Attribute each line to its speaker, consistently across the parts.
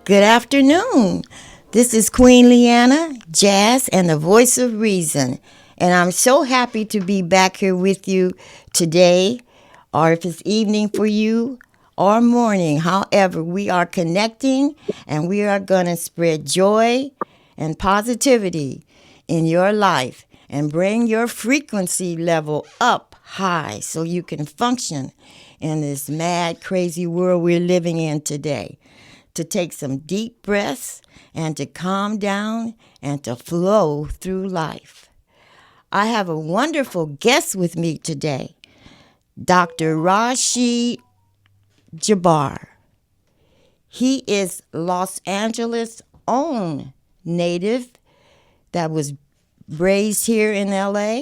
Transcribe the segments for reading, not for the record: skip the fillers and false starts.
Speaker 1: Good afternoon. This is Queen Leanna, Jazz, and the voice of reason. And I'm so happy to be back here with you today, or if it's evening for you, or morning. However, we are connecting and we are going to spread joy and positivity in your life and bring your frequency level up high so you can function in this mad, crazy world we're living in today. To take some deep breaths and to calm down and to flow through life. I have a wonderful guest with me today, Dr. Rashied Jibri. He is Los Angeles' own native that was raised here in LA,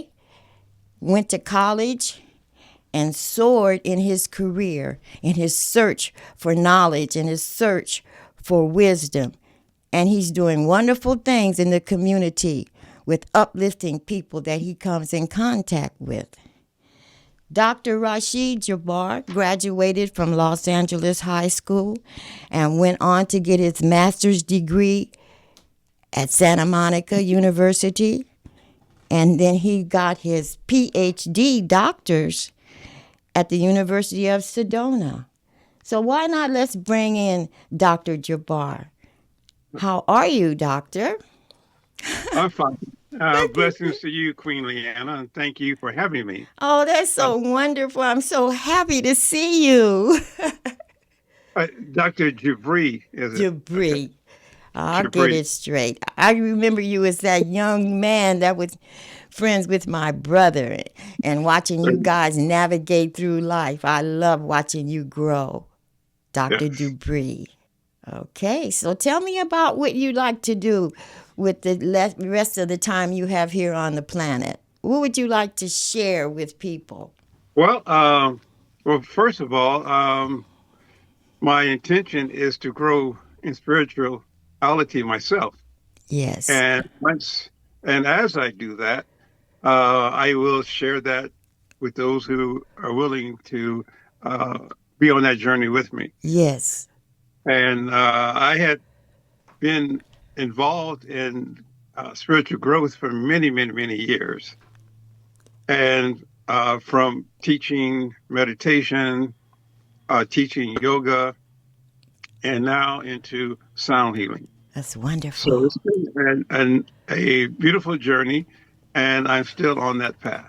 Speaker 1: went to college, and soared in his career, in his search for knowledge, in his search for wisdom. And he's doing wonderful things in the community with uplifting people that he comes in contact with. Dr. Rashied Jibri graduated from Los Angeles High School and went on to get his master's degree at Santa Monica University. And then he got his PhD doctor's at the University of Sedona. So why not let's bring in Dr. Jibri. How are you, doctor?
Speaker 2: I'm fine. Blessings to you, Queen Leanna, and thank you for having me.
Speaker 1: Oh, that's
Speaker 2: Uh,
Speaker 1: so wonderful. I'm so happy to see you.
Speaker 2: Dr. Jibri, is it? Okay,
Speaker 1: Jibri. I'll get
Speaker 2: Jibri.
Speaker 1: it straight. I remember you as that young man that was friends with my brother and watching you guys navigate through life. I love watching you grow, Dr.
Speaker 2: Yes.
Speaker 1: Jibri. Okay, so tell me about what you like to do with the rest of the time you have here on the planet. What would you like to share with people?
Speaker 2: Well, first of all, my intention is to grow in spirituality myself,
Speaker 1: Yes,
Speaker 2: and as I do that, I will share that with those who are willing to uh, be on that journey with me.
Speaker 1: yes.
Speaker 2: And I had been involved in spiritual growth for many, many, many years. And from teaching meditation, teaching yoga, and now into sound healing.
Speaker 1: That's
Speaker 2: So
Speaker 1: wonderful.
Speaker 2: it's been a beautiful journey, and I'm still on that path.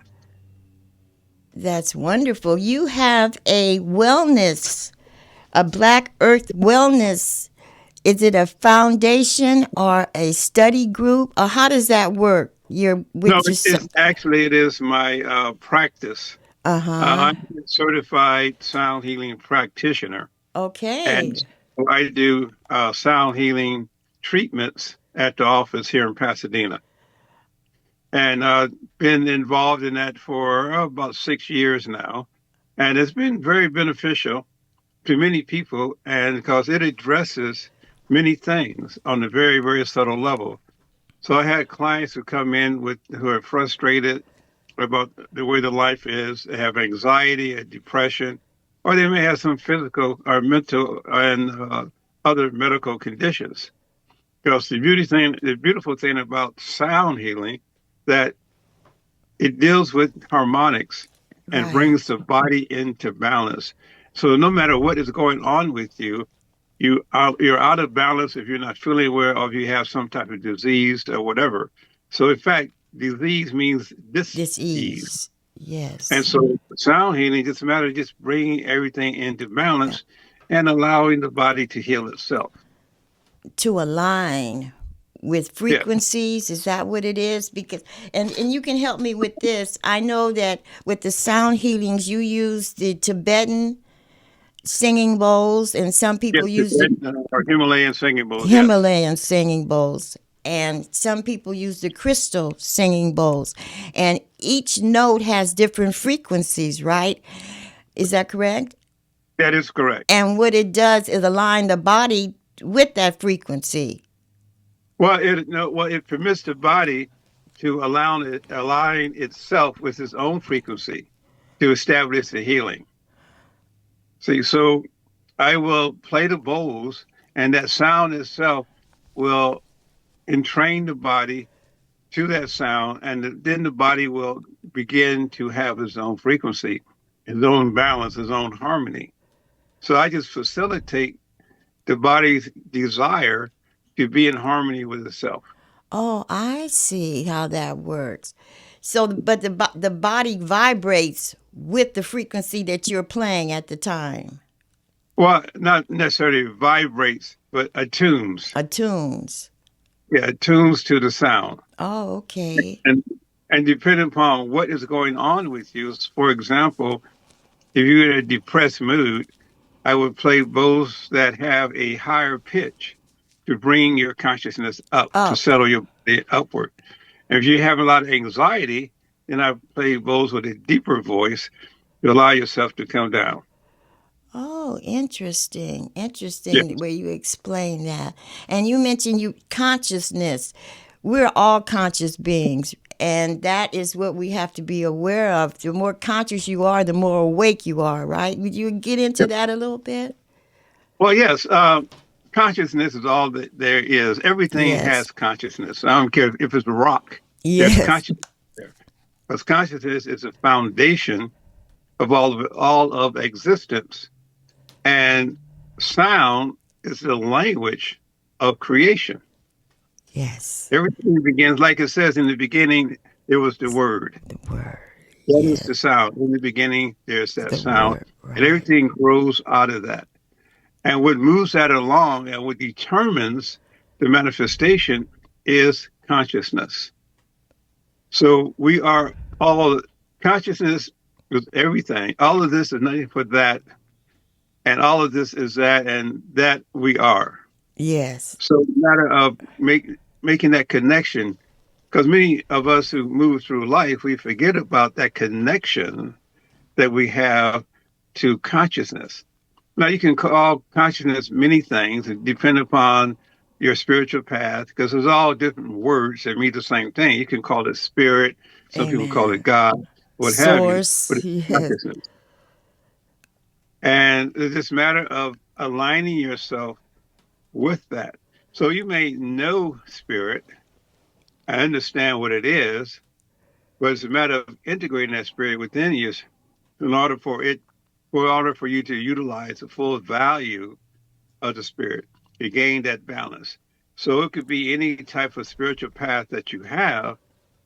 Speaker 1: That's wonderful. You have a wellness, a Black Earth Wellness. Is it a foundation or a study group, or how does that work? You're
Speaker 2: No,
Speaker 1: with just
Speaker 2: it is my practice.
Speaker 1: uh huh.
Speaker 2: I'm a certified sound healing practitioner. And
Speaker 1: Okay.
Speaker 2: so I do sound healing treatments at the office here in Pasadena. And been involved in that for about 6 years now. And it's been very beneficial to many people, and because it addresses many things on a very, very subtle level. So I had clients who come in with who are frustrated about the way the life is. They have anxiety and depression, or they may have some physical or mental and other medical conditions. Because the beautiful thing about sound healing, that it deals with harmonics and
Speaker 1: Right.
Speaker 2: brings the body into balance. So no matter what is going on with you, you're out of balance if you're not fully aware of you have some type of disease or whatever. So in fact, disease means
Speaker 1: This
Speaker 2: dis-ease.
Speaker 1: ease.
Speaker 2: And
Speaker 1: Yes.
Speaker 2: so sound healing just a matter of just bringing everything into
Speaker 1: Uh,
Speaker 2: balance and allowing the body to heal itself.
Speaker 1: To align with
Speaker 2: Yeah.
Speaker 1: frequencies, is that what it is? Because and you can help me with this. I know that with the sound healings you use the Tibetan singing bowls and some
Speaker 2: Yes,
Speaker 1: people use the
Speaker 2: or Himalayan singing bowl, yes.
Speaker 1: Himalayan singing bowls. And some people use the crystal singing bowls. And each note has different frequencies, right? Is that correct?
Speaker 2: That is correct.
Speaker 1: And what it does is align the body with that frequency.
Speaker 2: Well, it no, well, it permits the body to align itself with its own frequency to establish the healing. See, so I will play the bowls And that sound itself will entrain the body to that sound, and then the body will begin to have its own frequency, its own balance, its own harmony. So I just facilitate the body's desire to be in harmony with itself.
Speaker 1: Oh, I see how that works. So, but the body vibrates with the frequency that you're playing at the time.
Speaker 2: Well, not necessarily vibrates, but attunes.
Speaker 1: Attunes.
Speaker 2: Yeah, attunes to the sound.
Speaker 1: Oh, okay.
Speaker 2: And and depending upon what is going on with you, for example, if you're in a depressed mood, I would play bows that have a higher pitch to bring your consciousness up, to
Speaker 1: Up.
Speaker 2: settle your body upward. And if you have a lot of anxiety, then I play bows with a deeper voice to allow yourself to come down.
Speaker 1: Oh, interesting.
Speaker 2: Yes.
Speaker 1: Interesting the way you explain that. And you mentioned you consciousness. We're all conscious beings, and that is what we have to be aware of. The more conscious you are, the more awake you are, right? Would you get into that a little bit?
Speaker 2: Well, yes. Consciousness is all that there is. Everything
Speaker 1: Yes.
Speaker 2: has consciousness. I don't care if it's a rock. There's
Speaker 1: Yes.
Speaker 2: consciousness there. Because consciousness is a foundation of all of existence. And sound is the language of creation.
Speaker 1: Yes.
Speaker 2: Everything begins, like it says in the beginning, there was the word.
Speaker 1: The word.
Speaker 2: That is
Speaker 1: Yes.
Speaker 2: the sound. In the beginning, there's that
Speaker 1: The
Speaker 2: sound.
Speaker 1: word.
Speaker 2: And
Speaker 1: Right.
Speaker 2: everything grows out of that. And what moves that along and what determines the manifestation is consciousness. So we are all consciousness with everything. All of this is nothing but that, and all of this is that, and that we are.
Speaker 1: Yes.
Speaker 2: So it's a matter of making that connection, because many of us who move through life, we forget about that connection that we have to consciousness. Now, you can call consciousness many things, depending upon your spiritual path, because there's all different words that mean the same thing. You can call it spirit, some people call it
Speaker 1: Amen.
Speaker 2: God, what have you, but
Speaker 1: Source.
Speaker 2: it's
Speaker 1: Yes.
Speaker 2: consciousness. And it's just a matter of aligning yourself with that. So you may know spirit, I understand what it is, but it's a matter of integrating that spirit within you in order for it, in order for you to utilize the full value of the spirit to gain that balance. So it could be any type of spiritual path that you have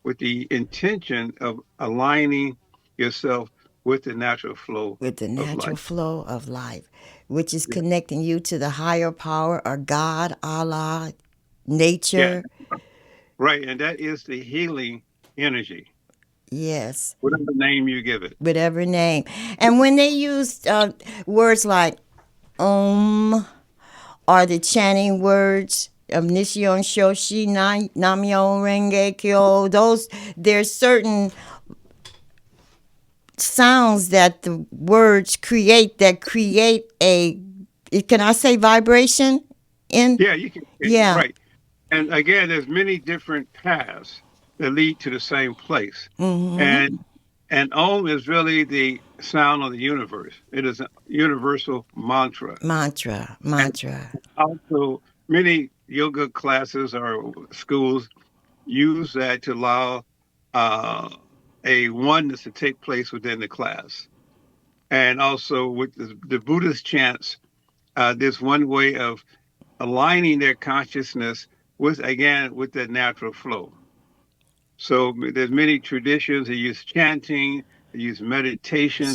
Speaker 2: with the intention of aligning yourself with the natural flow
Speaker 1: With the
Speaker 2: of
Speaker 1: natural
Speaker 2: life.
Speaker 1: flow of life, which is
Speaker 2: Yeah.
Speaker 1: connecting you to the higher power or God, Allah,
Speaker 2: Yeah.
Speaker 1: nature.
Speaker 2: Right. And that is the healing energy,
Speaker 1: Yes,
Speaker 2: whatever name you give it.
Speaker 1: whatever name. And when they use words like or the chanting words of Nishon Shoshi Namyo Renge Kyo, those there's certain sounds that the words create that create a, can I say vibration in,
Speaker 2: Yeah, you can,
Speaker 1: yeah.
Speaker 2: right. And again, there's many different paths that lead to the same place.
Speaker 1: Mm-hmm.
Speaker 2: And and Om is really the sound of the universe. It is a universal mantra.
Speaker 1: Mantra,
Speaker 2: And
Speaker 1: mantra.
Speaker 2: also many yoga classes or schools use that to allow uh, a oneness to take place within the class. And also with the Buddhist chants, there's one way of aligning their consciousness with, again, with the natural flow. So there's many traditions that use chanting, that use meditation,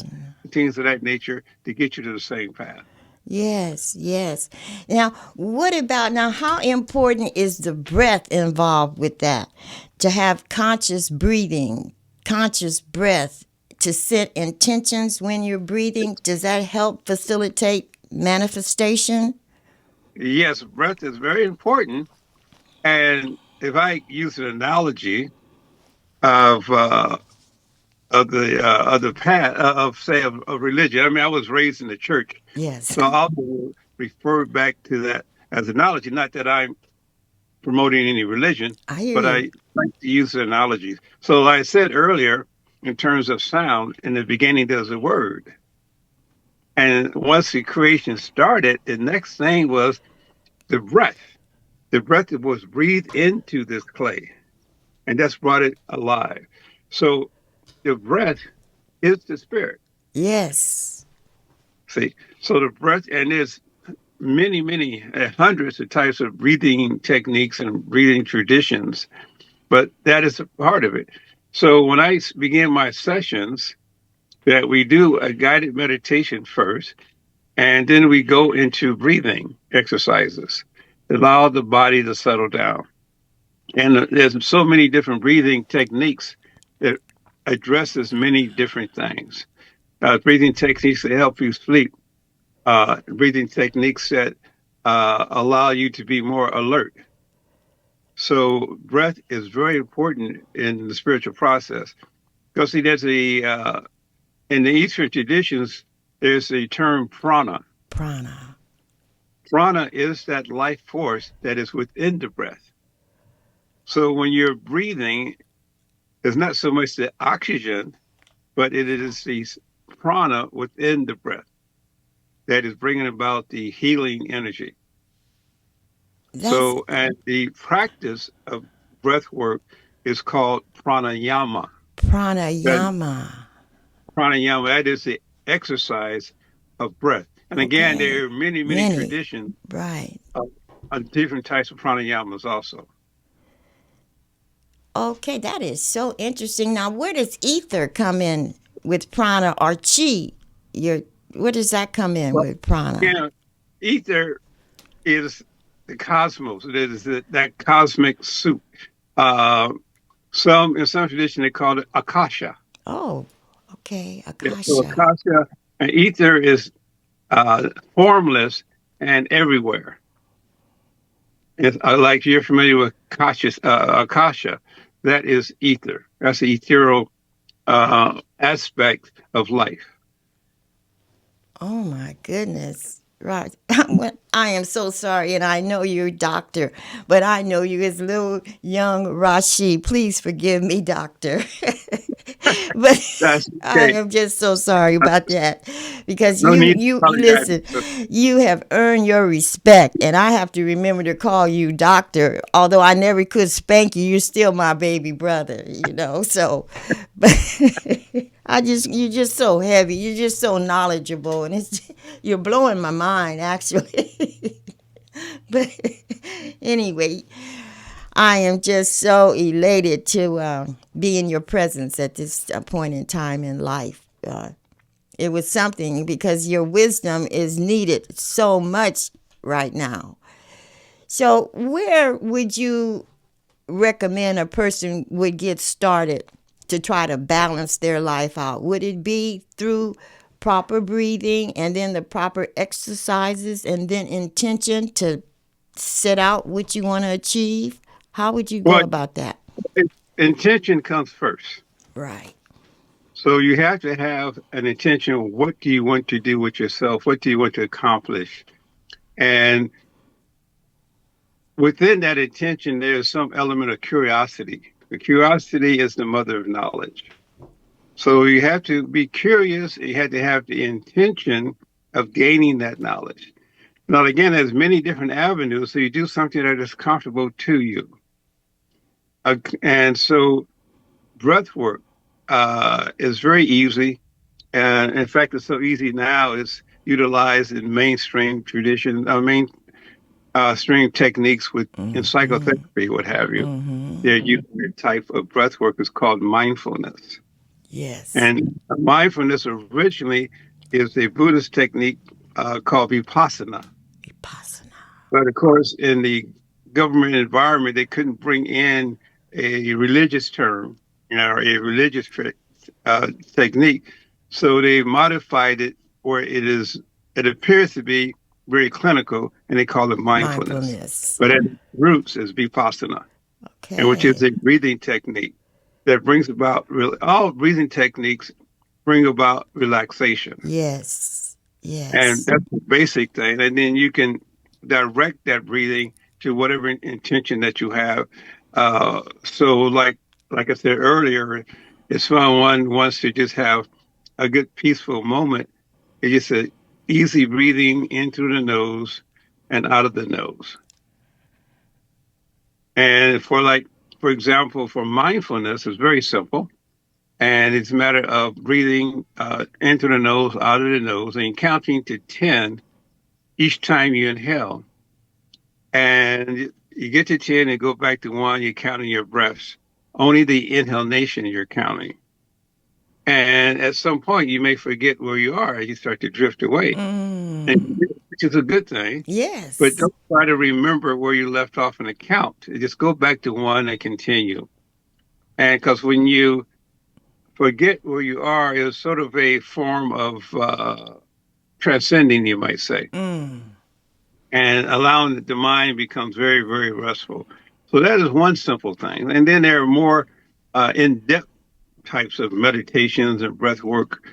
Speaker 2: things of that nature to get you to the same path.
Speaker 1: Yes, yes. Now, what about now? How important is the breath involved with that? To have conscious breathing, conscious breath, to set intentions when you're breathing, does that help facilitate manifestation?
Speaker 2: Yes, breath is very important. And if I use an analogy of of the path of say of religion, I mean, I was raised in the church,
Speaker 1: Yes,
Speaker 2: so I'll refer back to that as an analogy. Not that I'm promoting any religion,
Speaker 1: I hear
Speaker 2: but
Speaker 1: you.
Speaker 2: I like to use analogies. So, like I said earlier, in terms of sound, in the beginning there's a word, and once the creation started, the next thing was the breath. The breath that was breathed into this clay, and that's brought it alive. So the breath is the spirit.
Speaker 1: Yes.
Speaker 2: See, so the breath, and there's many, hundreds of types of breathing techniques and breathing traditions, but that is a part of it. So when I begin my sessions, that we do a guided meditation first, and then we go into breathing exercises, allow the body to settle down. And there's so many different breathing techniques that addresses many different things. Breathing techniques that help you sleep, breathing techniques that allow you to be more alert. So breath is very important in the spiritual process. Because see, there's in the Eastern traditions, there's a term prana.
Speaker 1: Prana.
Speaker 2: Prana is that life force that is within the breath. So when you're breathing, it's not so much the oxygen, but it is the prana within the breath that is bringing about the healing energy.
Speaker 1: That's
Speaker 2: So, and the practice of breath work is called pranayama. That
Speaker 1: pranayama.
Speaker 2: pranayama, that is the exercise of breath. And again,
Speaker 1: Okay.
Speaker 2: there are many
Speaker 1: Many.
Speaker 2: traditions
Speaker 1: Right.
Speaker 2: of, different types of pranayamas also.
Speaker 1: Okay, that is so interesting. Now, where does ether come in with prana or chi? Your where does that come in
Speaker 2: Well,
Speaker 1: with prana?
Speaker 2: again, ether is the cosmos. It is that cosmic soup. Uh, some in some tradition they call it akasha.
Speaker 1: Oh, okay,
Speaker 2: Yeah, so
Speaker 1: akasha.
Speaker 2: akasha and ether is formless and everywhere. It's, like you're familiar with akasha, that is ether. That's the ethereal aspect of life.
Speaker 1: Oh my goodness. Right. I am so sorry, and I know you're a doctor, but I know you as little young Rashi. Please forgive me, doctor. But
Speaker 2: That's
Speaker 1: I
Speaker 2: okay.
Speaker 1: am just so sorry about that because
Speaker 2: No need to
Speaker 1: you
Speaker 2: apologize.
Speaker 1: listen, you have earned your respect, and I have to remember to call you doctor. Although I never could spank you, you're still my baby brother, you know. So, but I just you're just so heavy, you're just so knowledgeable, and it's you're blowing my mind actually. But anyway, I am just so elated to be in your presence at this point in time in life. It was something because your wisdom is needed so much right now. So, where would you recommend a person would get started to try to balance their life out? Would it be through proper breathing and then the proper exercises and then intention to set out what you want to achieve? How would you go
Speaker 2: Well,
Speaker 1: about that?
Speaker 2: intention comes first.
Speaker 1: Right.
Speaker 2: So you have to have an intention. What do you want to do with yourself? What do you want to accomplish? And within that intention, there's some element of curiosity. The curiosity is the mother of knowledge. So you have to be curious. You have to have the intention of gaining that knowledge. Now, again, there's many different avenues. So you do something that is comfortable to you. And so breath work is very easy. And in fact, it's so easy now. It's utilized in mainstream tradition, mainstream techniques with in psychotherapy, what have you. They're using a type of breath work is called mindfulness.
Speaker 1: Yes.
Speaker 2: And mindfulness originally is a Buddhist technique called vipassana.
Speaker 1: Vipassana.
Speaker 2: But of course, in the government environment, they couldn't bring in a religious term, or a religious technique. So they modified it where it appears to be very clinical, and they call it mindfulness.
Speaker 1: Mindfulness.
Speaker 2: But at its roots is vipassana, and which is
Speaker 1: Okay.
Speaker 2: a breathing technique that brings about all breathing techniques bring about relaxation.
Speaker 1: Yes.
Speaker 2: And
Speaker 1: Yes.
Speaker 2: that's the basic thing. And then you can direct that breathing to whatever intention that you have. So like I said earlier, if someone wants to just have a good peaceful moment, it's just a easy breathing in through the nose and out of the nose. And for example, for mindfulness, it's very simple. And it's a matter of breathing into the nose, out of the nose, and counting to 10 each time you inhale. And you get to 10 and go back to one, you're counting your breaths. Only the inhalation you're counting. And at some point, you may forget where you are and you start to drift away, which is a good thing. But
Speaker 1: Yes.
Speaker 2: don't try to remember where you left off in the count. Just go back to one and continue. And because when you forget where you are, it's sort of a form of transcending, you might say, and allowing the mind becomes very, very restful. So that is one simple thing. And then there are more in-depth types of meditations and breath work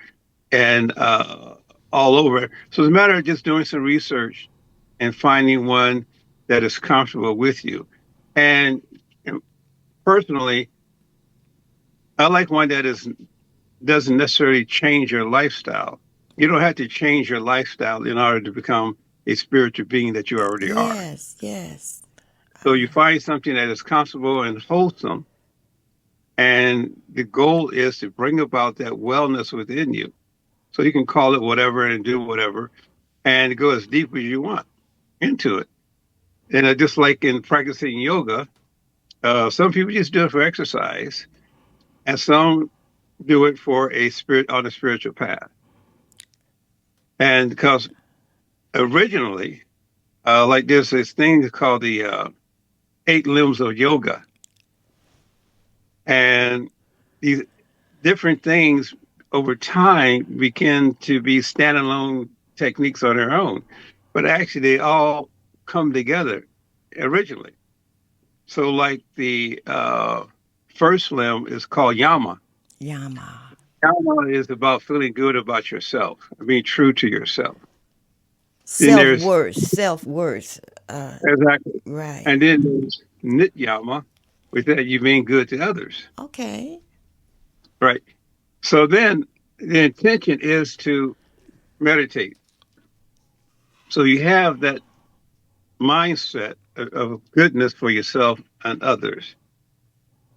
Speaker 2: and all over. So it's a matter of just doing some research and finding one that is comfortable with you. And personally, I like one that is doesn't necessarily change your lifestyle. You don't have to change your lifestyle in order to become a spiritual being that you already are.
Speaker 1: Yes. Yes.
Speaker 2: So you find something that is comfortable and wholesome, and the goal is to bring about that wellness within you. So you can call it whatever and do whatever and go as deep as you want into it. And just like in practicing yoga, some people just do it for exercise, and some do it for a spirit on a spiritual path. And because originally, like there's this thing called the eight limbs of yoga, and these different things over time begin to be standalone techniques on their own, but actually they all come together originally. So, like the first limb is called yama.
Speaker 1: Yama.
Speaker 2: Yama is about feeling good about yourself, being true to yourself. Then
Speaker 1: Self
Speaker 2: there's
Speaker 1: worth. Self worth.
Speaker 2: exactly,
Speaker 1: Right.
Speaker 2: and then there's nityama, with that you being good to others,
Speaker 1: Okay.
Speaker 2: right? So then the intention is to meditate. So you have that mindset of goodness for yourself and others.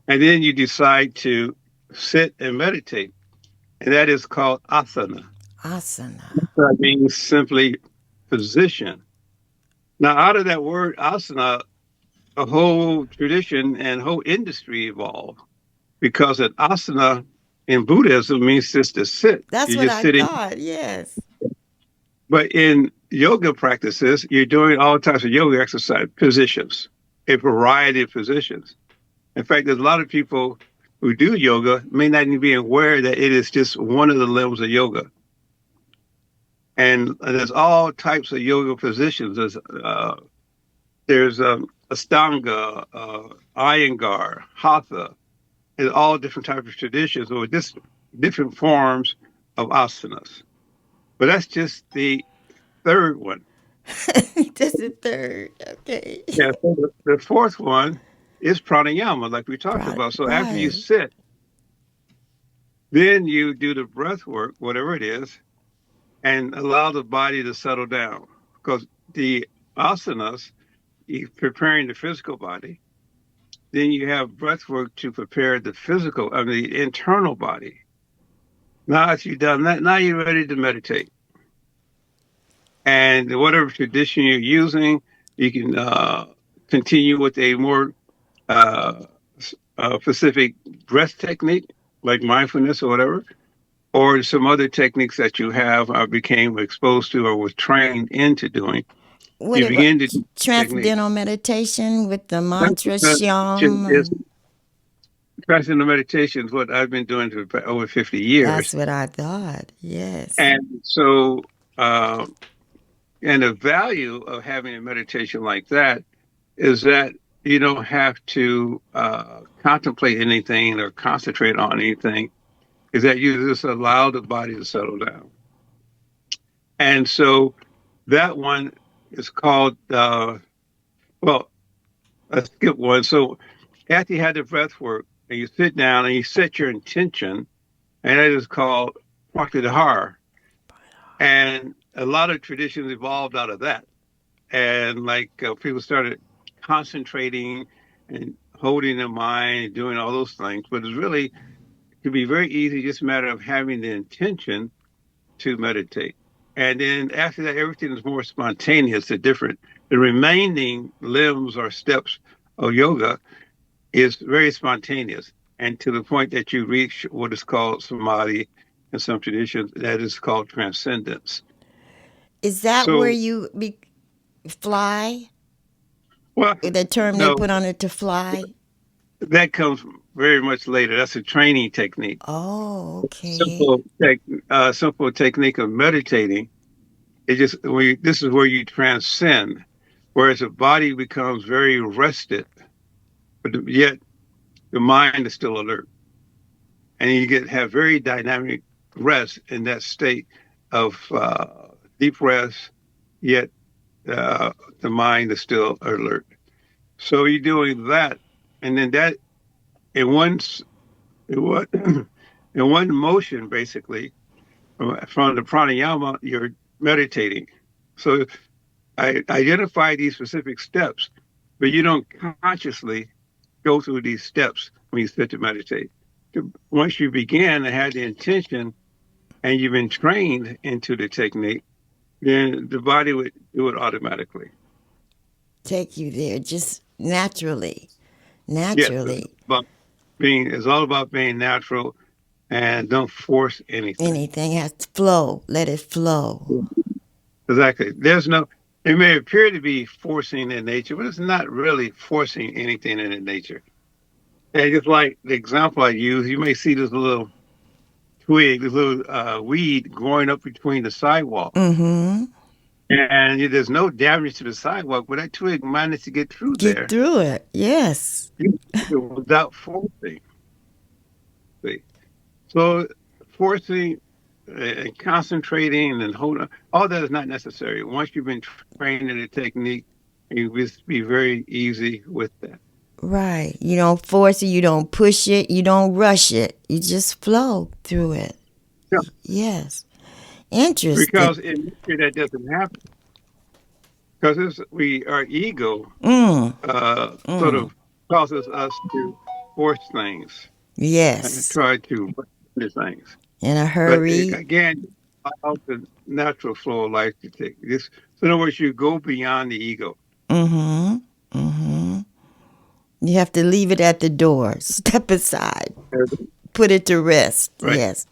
Speaker 2: And then you decide to sit and meditate. And that is called asana.
Speaker 1: Asana.
Speaker 2: That means simply position. Now, out of that word asana, a whole tradition and whole industry evolved because an asana in Buddhism means just to sit.
Speaker 1: That's
Speaker 2: You're
Speaker 1: what
Speaker 2: just
Speaker 1: I
Speaker 2: sitting.
Speaker 1: thought. Yes.
Speaker 2: But in yoga practices, you're doing all types of yoga exercise positions, a variety of positions. In fact, there's a lot of people who do yoga may not even be aware that it is just one of the limbs of yoga. And there's all types of yoga positions. There's Astanga, Iyengar, Hatha, and all different types of traditions or just different forms of asanas. But that's just the third one.
Speaker 1: That's the third. Okay.
Speaker 2: Yeah, so the fourth one is pranayama, like we talked about. So after you
Speaker 1: Right.
Speaker 2: sit, then you do the breath work, whatever it is, and allow the body to settle down. Because the asanas, you preparing the physical body, then you have breath work to prepare the physical, I mean, the internal body. Now, if you've done that, now you're ready to meditate. And whatever tradition you're using, you can continue with a more uh, specific breath technique, like mindfulness or whatever, or some other techniques that you have became exposed to or was trained into doing.
Speaker 1: What
Speaker 2: You
Speaker 1: it was?
Speaker 2: begin to do techniques.
Speaker 1: Transcendental meditation with the mantra
Speaker 2: Meditation is
Speaker 1: Sham.
Speaker 2: transcendental meditation is what I've been doing for over 50
Speaker 1: That's
Speaker 2: years.
Speaker 1: what I thought. Yes.
Speaker 2: And so, uh, and the value of having a meditation like that is that you don't have to contemplate anything or concentrate on anything, is that you just allow the body to settle down. And so that one is called, well, let's skip one. So after you had the breath work and you sit down and you set your intention, and that is called Pratyahara. And a lot of traditions evolved out of that. and like people started concentrating and holding their mind and doing all those things. But it's really it can be very easy, just a matter of having the intention to meditate. And then after that, everything is more spontaneous and different. The remaining limbs or steps of yoga is very spontaneous, and to the point that you reach what is called samadhi in some traditions, that is called transcendence.
Speaker 1: Is that where
Speaker 2: So,
Speaker 1: you fly?
Speaker 2: well,
Speaker 1: The term they
Speaker 2: no,
Speaker 1: put on it to fly?
Speaker 2: that comes very much later. That's a training technique.
Speaker 1: Oh, okay.
Speaker 2: Simple, simple technique of meditating. It just this is where you transcend, whereas the body becomes very rested, but yet the mind is still alert, and you get have very dynamic rest in that state of deep rest, yet uh, the mind is still alert. So you're doing that, and then that in one in one in one motion, basically from the pranayama, you're meditating. So I identify these specific steps, but you don't consciously go through these steps when you sit to meditate. Once you begin and have the intention and you've been trained into the technique, then the body would do it automatically.
Speaker 1: Take you there just naturally.
Speaker 2: Yes,
Speaker 1: Naturally.
Speaker 2: it's all about being natural and don't force anything.
Speaker 1: Anything has to flow. Let it flow.
Speaker 2: Exactly. It may appear to be forcing in nature, but it's not really forcing anything in nature. And just like the example I use, you may see this little twig, this little weed growing up between the sidewalk.
Speaker 1: Mm-hmm.
Speaker 2: And there's no damage to the sidewalk, but that twig managed to get through
Speaker 1: Get
Speaker 2: there
Speaker 1: through it. Yes.
Speaker 2: without forcing. See? So forcing and concentrating and holding, all that is not necessary. Once you've been trained in the technique, you just be very easy with that.
Speaker 1: Right. You don't force it. You don't push it. You don't rush it. You just flow through it.
Speaker 2: Yeah.
Speaker 1: Yes. Interesting.
Speaker 2: Because in nature that doesn't happen. Because our ego
Speaker 1: Mm.
Speaker 2: sort
Speaker 1: Mm.
Speaker 2: of causes us to force things and
Speaker 1: Yes.
Speaker 2: try to do things.
Speaker 1: In a
Speaker 2: But
Speaker 1: hurry.
Speaker 2: again, allow the natural flow of life to take this. So in other words, you go beyond the ego.
Speaker 1: Mm-hmm. Mm-hmm. You have to leave it at the door. Step aside. Put it to rest.
Speaker 2: Right,
Speaker 1: Yes.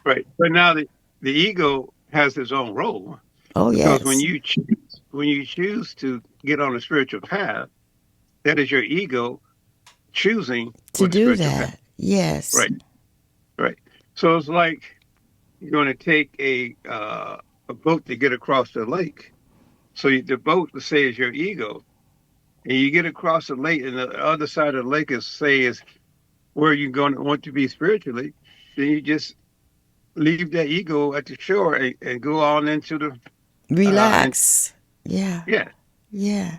Speaker 2: right. But now the ego has its own role
Speaker 1: Oh,
Speaker 2: because
Speaker 1: yes.
Speaker 2: when you choose to get on a spiritual path, that is your ego choosing
Speaker 1: To
Speaker 2: for the
Speaker 1: do
Speaker 2: spiritual path.
Speaker 1: that. Yes.
Speaker 2: Right, right. So it's like you're going to take a boat to get across the lake. So the boat, let's say, is your ego, and you get across the lake, and the other side of the lake is say is where you're going to want to be spiritually. Then you just leave that ego at the shore and go on into the and
Speaker 1: Relax. Yeah.
Speaker 2: yeah.
Speaker 1: Yeah.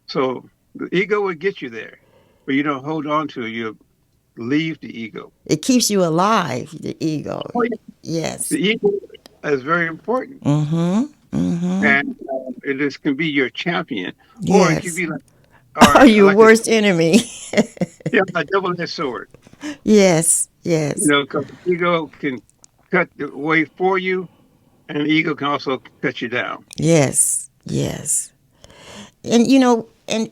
Speaker 2: So the ego will get you there, but you don't hold on to it. You leave the ego.
Speaker 1: It keeps you alive, the ego.
Speaker 2: Oh, yeah. The
Speaker 1: Yes.
Speaker 2: ego is very important,
Speaker 1: Mm-hmm. Mm-hmm.
Speaker 2: and it is can be your champion, or it could
Speaker 1: Yes.
Speaker 2: be like,
Speaker 1: Are
Speaker 2: or
Speaker 1: your
Speaker 2: like a,
Speaker 1: worst enemy?
Speaker 2: yeah, a double-edged sword.
Speaker 1: Yes. Yes.
Speaker 2: Because the ego can cut the way for you, and the ego can also cut you down.
Speaker 1: Yes. Yes. And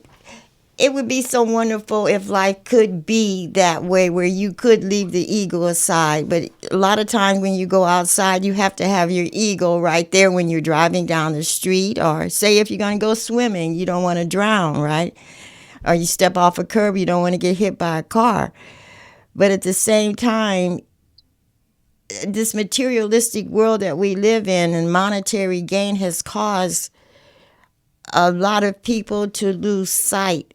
Speaker 1: it would be so wonderful if life could be that way where you could leave the ego aside. But a lot of times when you go outside, you have to have your ego right there when you're driving down the street, or say if you're going to go swimming, you don't want to drown, right? Or you step off a curb, you don't want to get hit by a car. But at the same time, this materialistic world that we live in and monetary gain has caused a lot of people to lose sight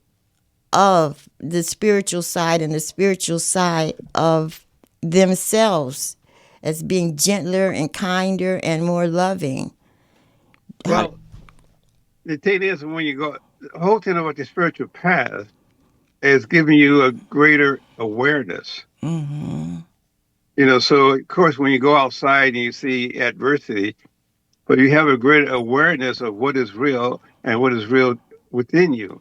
Speaker 1: of the spiritual side and the spiritual side of themselves as being gentler and kinder and more loving. How,
Speaker 2: Well, the thing is, when you go, the whole thing about the spiritual path is giving you a greater awareness.
Speaker 1: mm-hmm,
Speaker 2: So of course, when you go outside and you see adversity, but you have a greater awareness of what is real and what is real within you.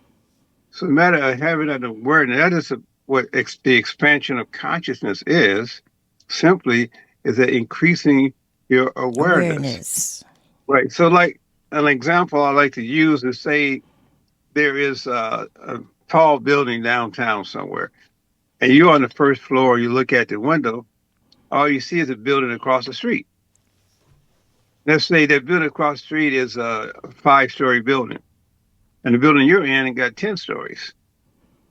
Speaker 2: So the matter of having that awareness, that is what the expansion of consciousness is, simply is that increasing your awareness.
Speaker 1: Awareness.
Speaker 2: Right. So like an example I like to use is say there is a tall building downtown somewhere, and you're on the first floor, you look at the window, all you see is a building across the street. Let's say that building across the street is a 5-story building, and the building you're in got 10 stories.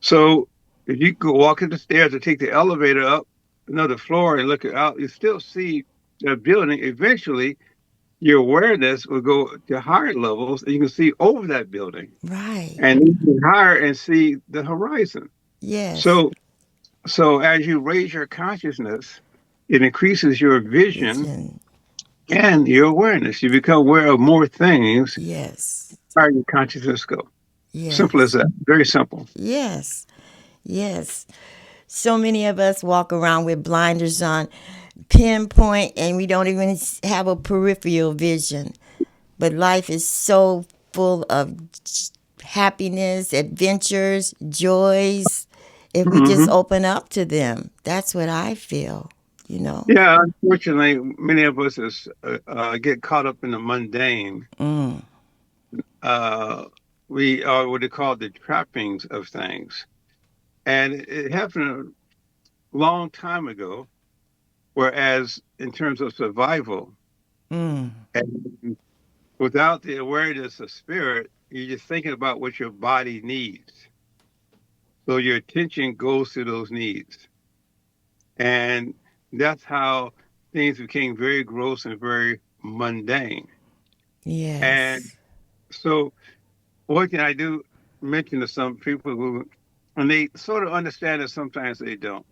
Speaker 2: So if you go walk up the stairs or take the elevator up another floor and look out, you still see the building. Eventually, your awareness will go to higher levels, and you can see over that building,
Speaker 1: Right.
Speaker 2: and you can higher and see the horizon.
Speaker 1: Yes.
Speaker 2: So, so as you raise your consciousness, it increases your vision
Speaker 1: Vision.
Speaker 2: and your awareness. You become aware of more things.
Speaker 1: Yes.
Speaker 2: Higher your consciousness go. Simple as
Speaker 1: Yes.
Speaker 2: that. Very simple.
Speaker 1: Yes. Yes. So many of us walk around with blinders on, pinpoint, and we don't even have a peripheral vision. But life is so full of happiness, adventures, joys, if we just
Speaker 2: Hmm.
Speaker 1: open up to them. That's what I feel, you know.
Speaker 2: Yeah, unfortunately, many of us get caught up in the mundane.
Speaker 1: Mm,
Speaker 2: Uh, we are what they call the trappings of things. And it happened a long time ago, whereas in terms of survival,
Speaker 1: mm,
Speaker 2: and without the awareness of spirit, you're just thinking about what your body needs. So your attention goes to those needs. And that's how things became very gross and very mundane. And
Speaker 1: yes.
Speaker 2: so what can I do? Mention to some people who, and they sort of understand it, sometimes they don't.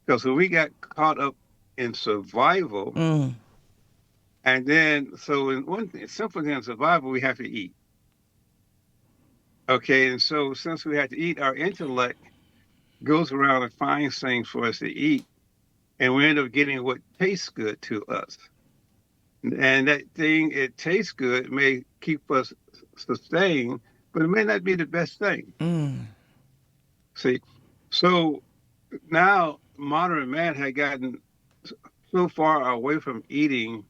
Speaker 2: Because when we got caught up in survival,
Speaker 1: Mm,
Speaker 2: and then, so in one thing, simple thing in survival, we have to eat. Okay. And so since we have to eat, our intellect goes around and finds things for us to eat. And we end up getting what tastes good to us. And that thing, it tastes good, may keep us sustained, but it may not be the best thing.
Speaker 1: mm,
Speaker 2: See, so now modern man had gotten so far away from eating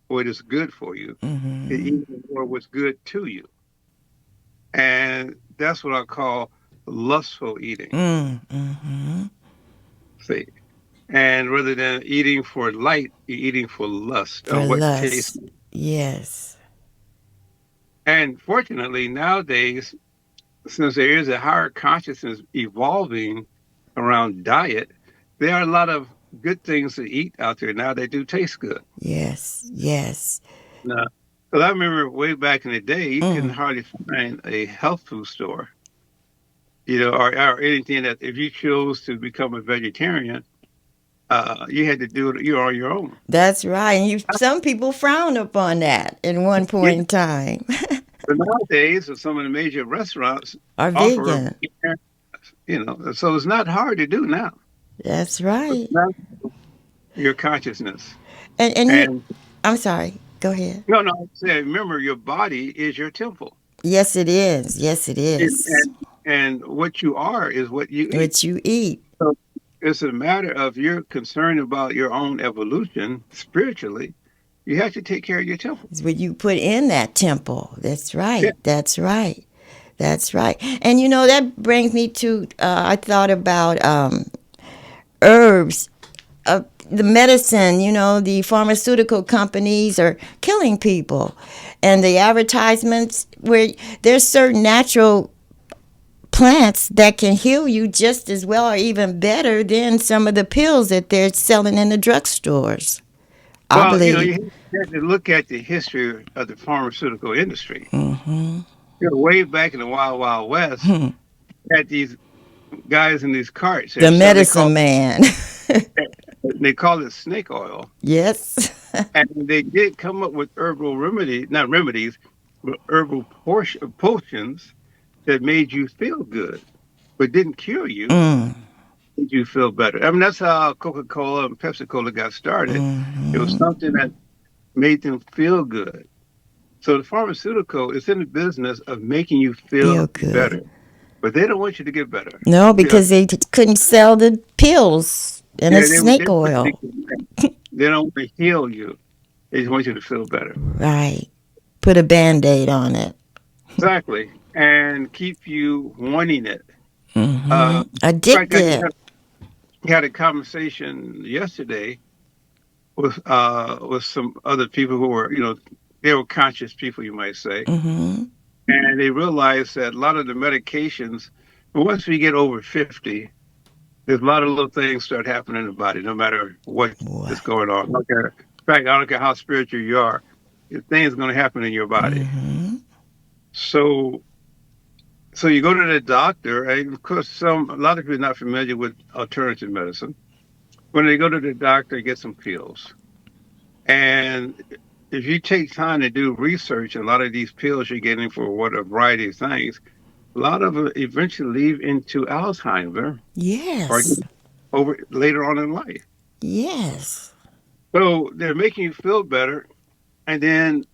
Speaker 2: what is good for you to
Speaker 1: mm-hmm,
Speaker 2: eating for what's good to you. And that's what I call lustful eating.
Speaker 1: mm, mm-hmm.
Speaker 2: See, and rather than eating for light, you're eating for lust
Speaker 1: For
Speaker 2: of what tastes.
Speaker 1: lust. Yes.
Speaker 2: And fortunately, nowadays, since there is a higher consciousness evolving around diet, there are a lot of good things to eat out there now that do taste good.
Speaker 1: Yes. Yes.
Speaker 2: Now, because I remember way back in the day, you couldn't
Speaker 1: Mm,
Speaker 2: hardly find a health food store, or anything that if you chose to become a vegetarian, you had to do it. You're on your own.
Speaker 1: that's right. And some people frown upon that in one
Speaker 2: Yeah.
Speaker 1: point in time.
Speaker 2: But nowadays, some of the major restaurants
Speaker 1: Are
Speaker 2: offer,
Speaker 1: vegan.
Speaker 2: so it's not hard to do now.
Speaker 1: That's
Speaker 2: It's
Speaker 1: right.
Speaker 2: not your consciousness.
Speaker 1: And you,
Speaker 2: And
Speaker 1: I'm sorry. Go ahead.
Speaker 2: no, no, say, remember, your body is your temple.
Speaker 1: Yes, it is. Yes, it
Speaker 2: And,
Speaker 1: is.
Speaker 2: and, and what you are is what you eat.
Speaker 1: What you eat
Speaker 2: So it's a matter of you're concerned about your own evolution spiritually. You have to take care of your temple.
Speaker 1: is what you put in that temple. That's
Speaker 2: Yeah.
Speaker 1: right. That's right. That's right. And that brings me to, I thought about herbs, the medicine, the pharmaceutical companies are killing people. And the advertisements where there's certain natural plants that can heal you just as well or even better than some of the pills that they're selling in the drugstores. I
Speaker 2: Well,
Speaker 1: believe.
Speaker 2: you have to look at the history of the pharmaceutical industry.
Speaker 1: Mm-hmm.
Speaker 2: Way back in the Wild Wild West, you had these guys in these carts. They're
Speaker 1: The
Speaker 2: selling,
Speaker 1: medicine man.
Speaker 2: they call it snake oil.
Speaker 1: Yes.
Speaker 2: And they did come up with herbal remedies, not remedies, but herbal potions that made you feel good, but didn't cure you,
Speaker 1: Mm.
Speaker 2: made you feel better. I mean, that's how Coca-Cola and Pepsi-Cola got started. It was
Speaker 1: Mm-hmm.
Speaker 2: something that made them feel good. So the pharmaceutical is in the business of making you
Speaker 1: Feel
Speaker 2: feel better,
Speaker 1: good.
Speaker 2: but they don't want you to get better.
Speaker 1: No,
Speaker 2: Yeah,
Speaker 1: because they couldn't sell the pills and the
Speaker 2: yeah, they
Speaker 1: snake
Speaker 2: want you to
Speaker 1: oil.
Speaker 2: get better. They don't want to heal you. They just want you to feel better.
Speaker 1: Right. Put a band-aid on it.
Speaker 2: Exactly, and keep you wanting it.
Speaker 1: Hmm.
Speaker 2: In fact,
Speaker 1: Addicted.
Speaker 2: had a conversation yesterday with some other people who were, they were conscious people, you might say,
Speaker 1: Hmm.
Speaker 2: and they realized that a lot of the medications, once we get over 50, there's a lot of little things start happening in the body, no matter what
Speaker 1: Boy.
Speaker 2: is going on. In fact, I don't care how spiritual you are, things are going to happen in your body.
Speaker 1: Hmm.
Speaker 2: So, so you go to the doctor, and of course, a lot of people are not familiar with alternative medicine. When they go to the doctor, they get some pills. And if you take time to do research, a lot of these pills you're getting for what a variety of things, a lot of them eventually lead into Alzheimer or
Speaker 1: Yes.
Speaker 2: over later on in life.
Speaker 1: Yes.
Speaker 2: So they're making you feel better, and then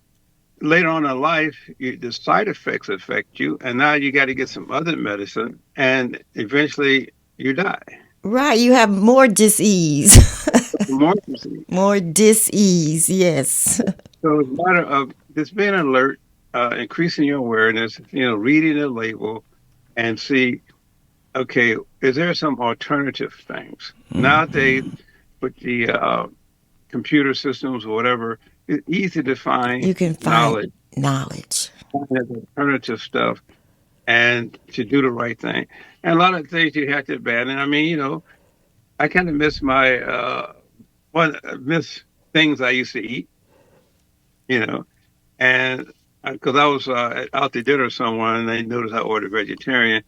Speaker 2: later on in life, the side effects affect you, and now you got to get some other medicine, and eventually you die.
Speaker 1: Right. You have more dis-ease.
Speaker 2: More disease.
Speaker 1: More dis-ease. Yes.
Speaker 2: So it's a matter of just being alert, increasing your awareness, reading the label and see, okay, is there some alternative things? Nowadays,
Speaker 1: Hmm.
Speaker 2: with the computer systems or whatever, it's easy to
Speaker 1: You
Speaker 2: find
Speaker 1: can find
Speaker 2: knowledge,
Speaker 1: knowledge.
Speaker 2: find alternative stuff, and to do the right thing. And a lot of things you have to abandon. I mean, I kind of miss my miss things I used to eat, you know, and because I was out to dinner with someone, and they noticed I ordered vegetarian.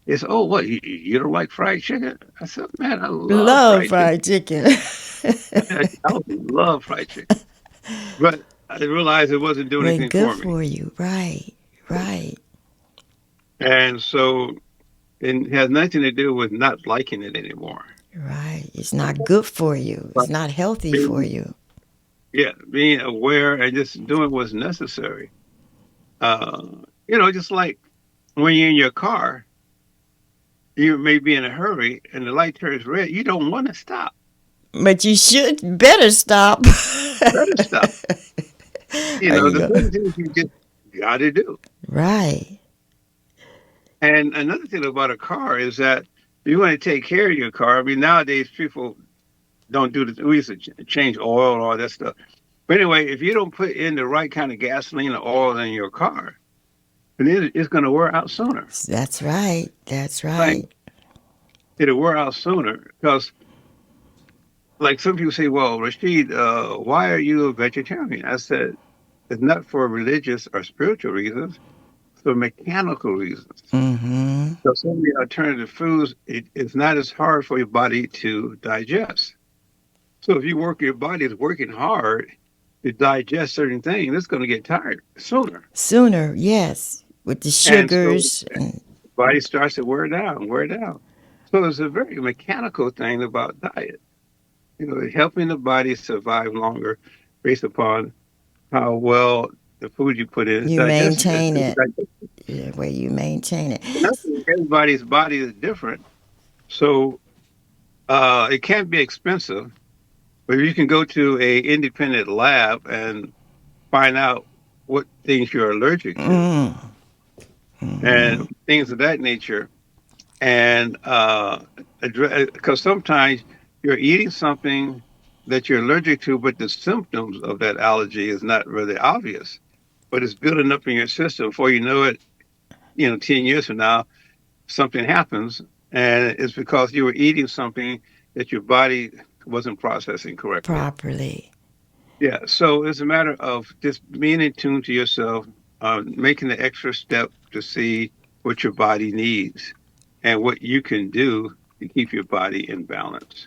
Speaker 2: They said, "Oh, what? You don't like fried chicken?" I said, "Man, I love
Speaker 1: Love
Speaker 2: fried chicken.
Speaker 1: fried chicken.
Speaker 2: I would love fried chicken." But I realized it wasn't doing
Speaker 1: Ain't
Speaker 2: anything
Speaker 1: good
Speaker 2: for me.
Speaker 1: for you. Right. Right.
Speaker 2: And so it has nothing to do with not liking it anymore.
Speaker 1: Right. It's not good for you. It's
Speaker 2: But
Speaker 1: not healthy for
Speaker 2: being,
Speaker 1: you.
Speaker 2: yeah, being aware and just doing what's necessary. Uh, just like when you're in your car, you may be in a hurry and the light turns red. You don't want to stop.
Speaker 1: But you should better stop.
Speaker 2: Better stop.
Speaker 1: Are you
Speaker 2: The
Speaker 1: go?
Speaker 2: certain things you just got to do.
Speaker 1: Right.
Speaker 2: And another thing about a car is that if you want to take care of your car, I mean, nowadays people don't do this. We used to change oil and all that stuff. But anyway, if you don't put in the right kind of gasoline or oil in your car, then it's going to wear out sooner.
Speaker 1: That's right. That's
Speaker 2: Right?
Speaker 1: right.
Speaker 2: It'll wear out sooner because, like some people say, well, Rashied, why are you a vegetarian? I said, it's not for religious or spiritual reasons, it's for mechanical reasons.
Speaker 1: Mm-hmm.
Speaker 2: So some of the alternative foods, it's not as hard for your body to digest. So if your body is working hard to digest certain things, it's going to get tired sooner.
Speaker 1: Sooner, yes. With the
Speaker 2: And so
Speaker 1: sugars and
Speaker 2: the body starts to wear down, wear down. So it's a very mechanical thing about diet, helping the body survive longer based upon how well the food you put in is
Speaker 1: you
Speaker 2: digested.
Speaker 1: maintain it. Yeah, where you maintain it.
Speaker 2: Everybody's body is different. So it can't be expensive, but you can go to a independent lab and find out what things you're allergic to
Speaker 1: Mm.
Speaker 2: and
Speaker 1: Mm-hmm.
Speaker 2: things of that nature. And because sometimes you're eating something that you're allergic to, but the symptoms of that allergy is not really obvious, but it's building up in your system. Before you know it, 10 years from now, something happens, and it's because you were eating something that your body wasn't processing correctly.
Speaker 1: Properly.
Speaker 2: Yeah, so it's a matter of just being in tune to yourself, making the extra step to see what your body needs and what you can do to keep your body in balance.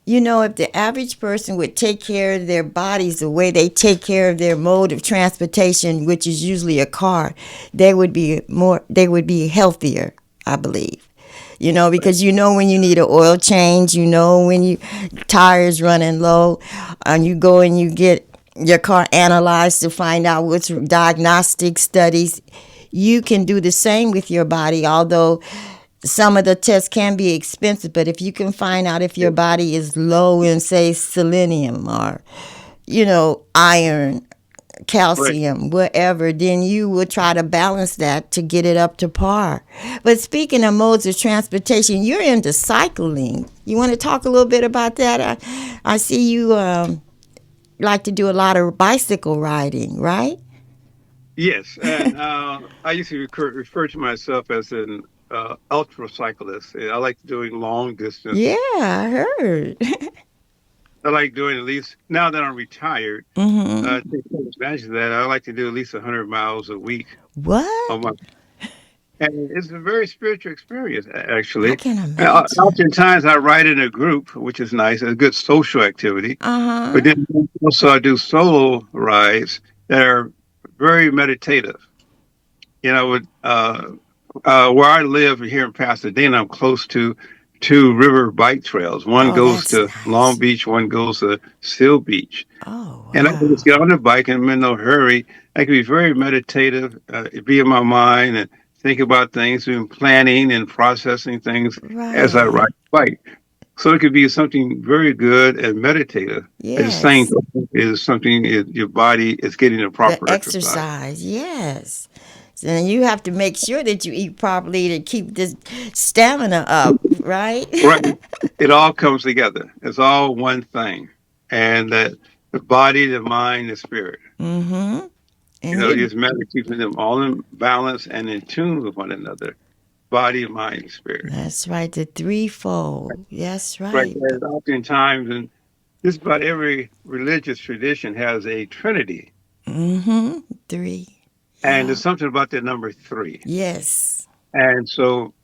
Speaker 1: If the average person would take care of their bodies the way they take care of their mode of transportation, which is usually a car, they would be healthier, I believe. Because when you need an oil change, when you tires running low, and you go and you get your car analyzed to find out what's diagnostic studies. You can do the same with your body, although some of the tests can be expensive. But if you can find out if your body is low in, say, selenium or, iron,
Speaker 2: Right.
Speaker 1: calcium, whatever, then you will try to balance that to get it up to par. But speaking of modes of transportation, you're into cycling. You want to talk a little bit about that? I see you like to do a lot of bicycle riding, right?
Speaker 2: Yes, and I used to refer to myself as an ultra cyclist. I like doing long
Speaker 1: Yeah,
Speaker 2: distance.
Speaker 1: I heard.
Speaker 2: I like doing at least now that I'm retired.
Speaker 1: Mm-hmm.
Speaker 2: Take full advantage of that. I like to do at least 100 miles a week on
Speaker 1: What?
Speaker 2: my, and it's a very spiritual experience,
Speaker 1: I
Speaker 2: actually.
Speaker 1: can imagine.
Speaker 2: Oftentimes, I ride in a group, which is nice, a good social activity. But
Speaker 1: Uh-huh.
Speaker 2: then also, I do solo rides that are very meditative. With where I live here in Pasadena, I'm close to two river bike trails. One
Speaker 1: Oh,
Speaker 2: goes
Speaker 1: that's
Speaker 2: to Long
Speaker 1: nice.
Speaker 2: Beach, one goes to Seal Beach.
Speaker 1: Oh,
Speaker 2: And I can just
Speaker 1: wow.
Speaker 2: get on the bike and I'm in no hurry. I can be very meditative, be in my mind and think about things, doing planning and processing things as I ride
Speaker 1: Right.
Speaker 2: the bike. So it could be something very good and meditative. At the same
Speaker 1: Yes.
Speaker 2: time, is something your body is getting the
Speaker 1: The
Speaker 2: proper exercise.
Speaker 1: exercise, yes. And you have to make sure that you eat properly to keep this stamina up, right?
Speaker 2: Right. It all comes together. It's all one thing. And that the body, the mind, the spirit.
Speaker 1: Mm-hmm. And you
Speaker 2: It's a matter of keeping them all in balance and in tune with one another. Body, mind, and spirit.
Speaker 1: that's right, the threefold. That's
Speaker 2: Right.
Speaker 1: right.
Speaker 2: And oftentimes, and just about every religious tradition has a trinity.
Speaker 1: Mm-hmm. Three.
Speaker 2: And
Speaker 1: Yeah.
Speaker 2: there's something about the number three.
Speaker 1: Yes.
Speaker 2: And so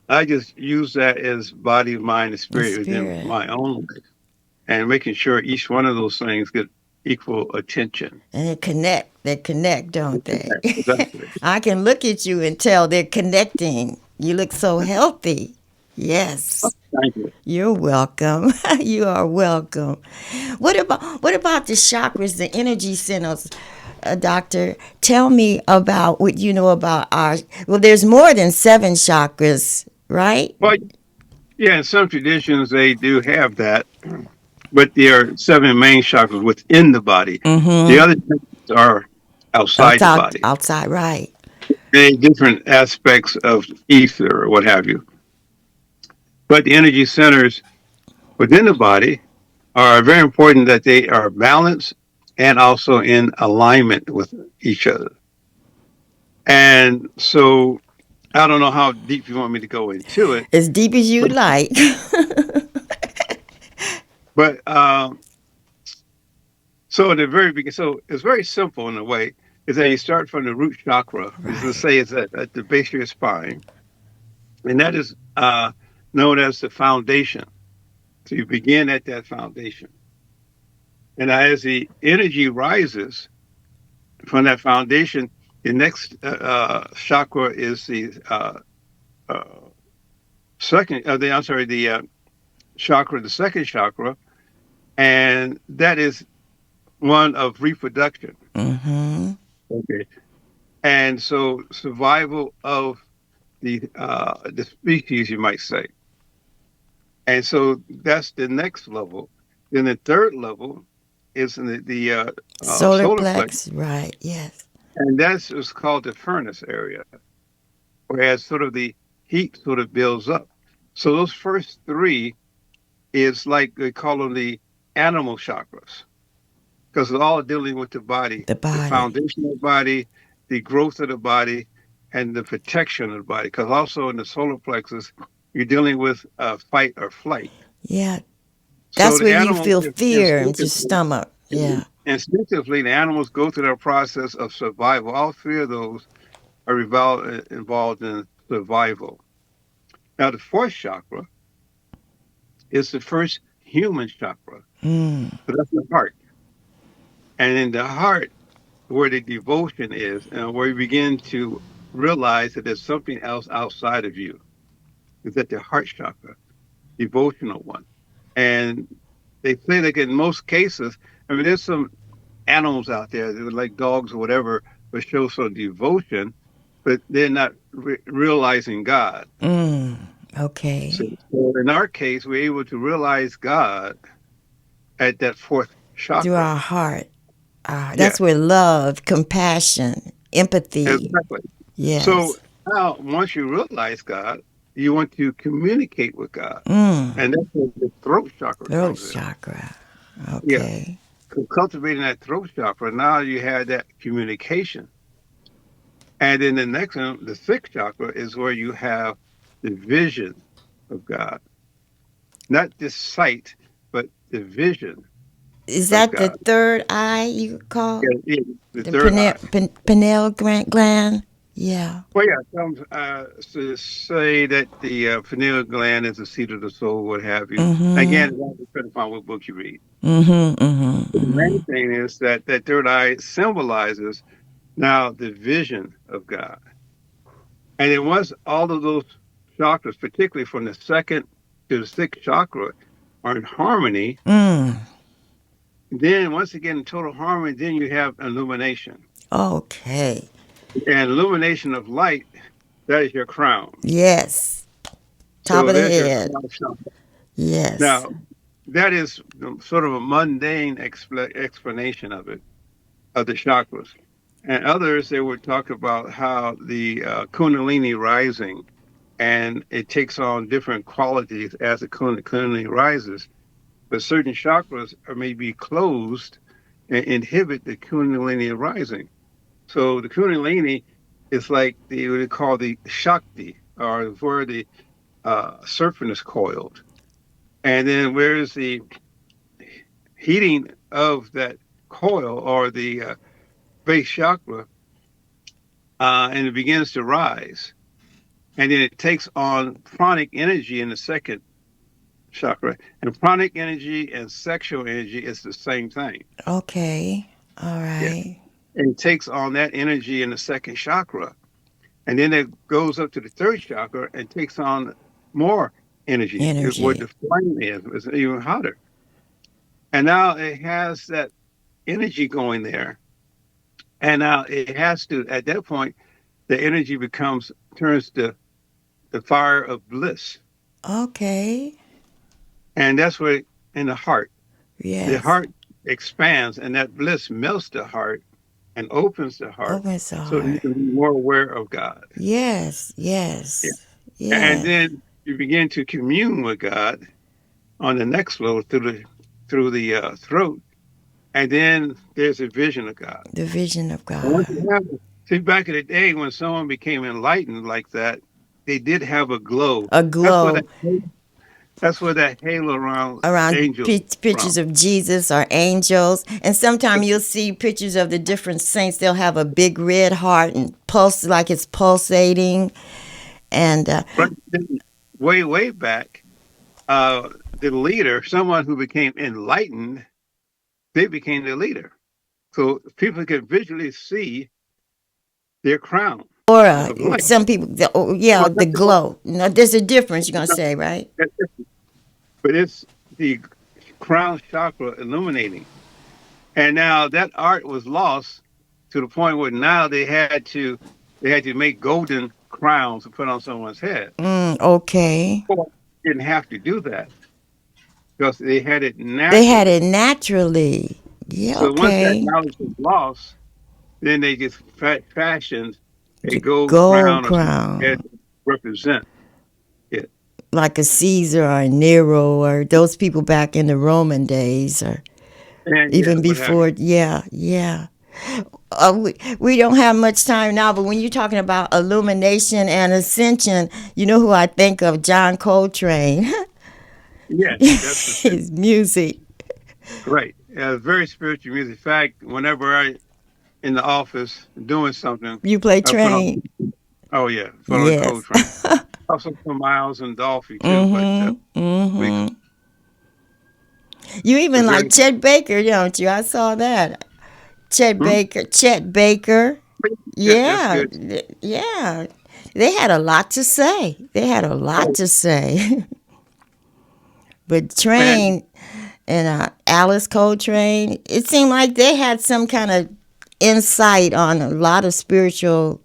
Speaker 2: I just use that as body, mind, and
Speaker 1: And
Speaker 2: spirit within
Speaker 1: spirit.
Speaker 2: my own life. And making sure each one of those things get equal attention.
Speaker 1: And they connect. They connect, don't they?
Speaker 2: Exactly.
Speaker 1: I can look at you and tell they're connecting. You look so healthy. Yes.
Speaker 2: Thank you.
Speaker 1: You're welcome. You are welcome. What about the chakras, the energy centers, doctor? Tell me about what you know about our. Well, there's more than seven chakras, right?
Speaker 2: Well, yeah, in some traditions they do have that, but there are seven main chakras within the body. The
Speaker 1: Mm-hmm.
Speaker 2: other chakras are outside the body.
Speaker 1: Outside, right?
Speaker 2: Many different aspects of ether or what have you. But the energy centers within the body are very important that they are balanced and also in alignment with each other. And so I don't know how deep you want me to go into it,
Speaker 1: As deep as you
Speaker 2: but
Speaker 1: like.
Speaker 2: but so in the very beginning, so it's very simple in a way. Is that you start from the root chakra, which let's
Speaker 1: Right.
Speaker 2: say is at the base of your spine, and that is known as the foundation. So you begin at that foundation, and as the energy rises from that foundation, the next chakra is the uh, second. I'm sorry, the chakra, the second chakra, and that is one of reproduction.
Speaker 1: Mm-hmm.
Speaker 2: Okay, and so survival of the species, you might say. And so that's the next level. Then the third level is in the
Speaker 1: Solar
Speaker 2: solar plexus,
Speaker 1: plex, right? Yes.
Speaker 2: and that's what's called the furnace area, whereas sort of the heat sort of builds up. So those first three is like they call them the animal chakras, because it's all dealing with
Speaker 1: The
Speaker 2: the
Speaker 1: body.
Speaker 2: foundation of the body, the growth of the body, and the protection of the body. Because also in the solar plexus, you're dealing with fight or flight.
Speaker 1: Yeah.
Speaker 2: So
Speaker 1: That's
Speaker 2: the
Speaker 1: where you
Speaker 2: animal
Speaker 1: feel fear in your stomach. Yeah.
Speaker 2: instinctively, the animals go through their process of survival. All three of those are involved in survival. Now, the fourth chakra is the first human chakra.
Speaker 1: Mm.
Speaker 2: So that's the heart. And in the heart, where the devotion is, and where you begin to realize that there's something else outside of you, is at the heart chakra, devotional one. And they say that in most cases, I mean, there's some. animals out there, they were like dogs or whatever, but show some devotion, but they're not realizing God.
Speaker 1: Mm.
Speaker 2: So,
Speaker 1: Okay.
Speaker 2: so in our case, we're able to realize God at that fourth
Speaker 1: Through
Speaker 2: chakra.
Speaker 1: our heart. That's
Speaker 2: Yes,
Speaker 1: where love, compassion, empathy.
Speaker 2: exactly. So
Speaker 1: Yes.
Speaker 2: now, once you realize God, you want to communicate with God,
Speaker 1: Mm.
Speaker 2: and that's where the throat chakra
Speaker 1: Throat
Speaker 2: comes in.
Speaker 1: chakra.
Speaker 2: Yeah,
Speaker 1: Okay.
Speaker 2: cultivating that throat chakra. Now you have that communication, and then the next one, the sixth chakra, is where you have the vision of God, not just sight, but the vision
Speaker 1: Is
Speaker 2: of
Speaker 1: that the
Speaker 2: God.
Speaker 1: third eye you call
Speaker 2: Yeah, yeah, the
Speaker 1: the
Speaker 2: third eye.
Speaker 1: pineal gland? Yeah.
Speaker 2: Well, yeah, some say that the pineal gland is the seat of the soul, what have you. Again,
Speaker 1: Mm-hmm.
Speaker 2: it all depends upon what book you read.
Speaker 1: Mm-hmm. Mm-hmm.
Speaker 2: But the
Speaker 1: Mm-hmm.
Speaker 2: main thing is that that third eye symbolizes now the vision of God. And then once all of those chakras, particularly from the second to the sixth chakra, are in harmony,
Speaker 1: Mm.
Speaker 2: then once again in total harmony, then you have illumination.
Speaker 1: Okay.
Speaker 2: And illumination of light, that is your crown.
Speaker 1: Yes. Top
Speaker 2: So
Speaker 1: of the
Speaker 2: there's your
Speaker 1: head.
Speaker 2: crown chakra.
Speaker 1: Yes.
Speaker 2: Now, that is sort of a mundane explanation of it, of the chakras. And others, they would talk about how the Kundalini rising, and it takes on different qualities as the Kundalini rises. But certain chakras are maybe closed and inhibit the Kundalini rising. So the Kundalini is like the what they call the Shakti, or where the serpent is coiled. And then where's the heating of that coil or the base chakra, and it begins to rise. And then it takes on pranic energy in the second chakra. And pranic energy and sexual energy is the same thing.
Speaker 1: Okay. All
Speaker 2: Yeah.
Speaker 1: right.
Speaker 2: And it takes on that energy in the second chakra. And then it goes up to the third chakra and takes on more energy. What
Speaker 1: Energy.
Speaker 2: the flame is even hotter. And now it has that energy going there. And now it has to, at that point, the energy turns to the fire of bliss.
Speaker 1: Okay.
Speaker 2: And that's where in the
Speaker 1: Yes.
Speaker 2: heart expands and that bliss melts the heart and opens the heart
Speaker 1: Opens the
Speaker 2: so you
Speaker 1: heart.
Speaker 2: can be more aware of God.
Speaker 1: Yes.
Speaker 2: Yeah.
Speaker 1: Yes.
Speaker 2: And
Speaker 1: Yes.
Speaker 2: then you begin to commune with God on the next level through the throat. And then there's a vision of God.
Speaker 1: The vision of
Speaker 2: And once
Speaker 1: God.
Speaker 2: you have, see, back in the day when someone became enlightened like that, they did have a glow.
Speaker 1: A
Speaker 2: That's where
Speaker 1: glow
Speaker 2: that's where that halo around
Speaker 1: around
Speaker 2: angels from.
Speaker 1: pictures of Jesus or angels. And sometimes you'll see pictures of the different saints. They'll have a big red heart and pulse like it's pulsating. And
Speaker 2: But then way back, the leader, someone who became enlightened, they became the leader. So people could visually see their crown
Speaker 1: aura,
Speaker 2: of light.
Speaker 1: some people, yeah,
Speaker 2: Well,
Speaker 1: the glow. No, there's a difference, you're going to
Speaker 2: not-
Speaker 1: say, right?
Speaker 2: but it's the crown chakra illuminating. And now that art was lost to the point where now they had to make golden crowns to put on someone's head.
Speaker 1: Okay.
Speaker 2: Well, didn't have to do that because they had it
Speaker 1: They had
Speaker 2: naturally.
Speaker 1: it naturally. Yeah,
Speaker 2: So once that
Speaker 1: okay.
Speaker 2: knowledge was lost, then they just fashioned a
Speaker 1: The
Speaker 2: gold
Speaker 1: gold
Speaker 2: crown or something to
Speaker 1: crown,
Speaker 2: represent it.
Speaker 1: like a Caesar or a Nero or those people back in the Roman days or
Speaker 2: And yeah,
Speaker 1: even
Speaker 2: what have
Speaker 1: before.
Speaker 2: you.
Speaker 1: Yeah, yeah. We don't have much time now, but when you're talking about illumination and ascension, you know who I think of? John Coltrane.
Speaker 2: Yes, that's for sure.
Speaker 1: His music.
Speaker 2: Right. Very spiritual music. In fact, whenever I in the office doing something,
Speaker 1: You play
Speaker 2: I put on,
Speaker 1: train.
Speaker 2: oh yeah, put on
Speaker 1: Yes.
Speaker 2: Coltrane. Also some Miles and Dolphy too, but
Speaker 1: Mm-hmm.
Speaker 2: we
Speaker 1: Mm-hmm. You
Speaker 2: the
Speaker 1: even like
Speaker 2: very
Speaker 1: Chet Baker, don't you? I saw that. Chet
Speaker 2: hmm?
Speaker 1: Baker. Chet Baker.
Speaker 2: Yeah, that's
Speaker 1: Yeah.
Speaker 2: good.
Speaker 1: Yeah. They had a lot to say. They had a lot
Speaker 2: Oh,
Speaker 1: to say. But
Speaker 2: and
Speaker 1: Train, and Alice Coltrane. It seemed like they had some kind of insight on a lot of spiritual.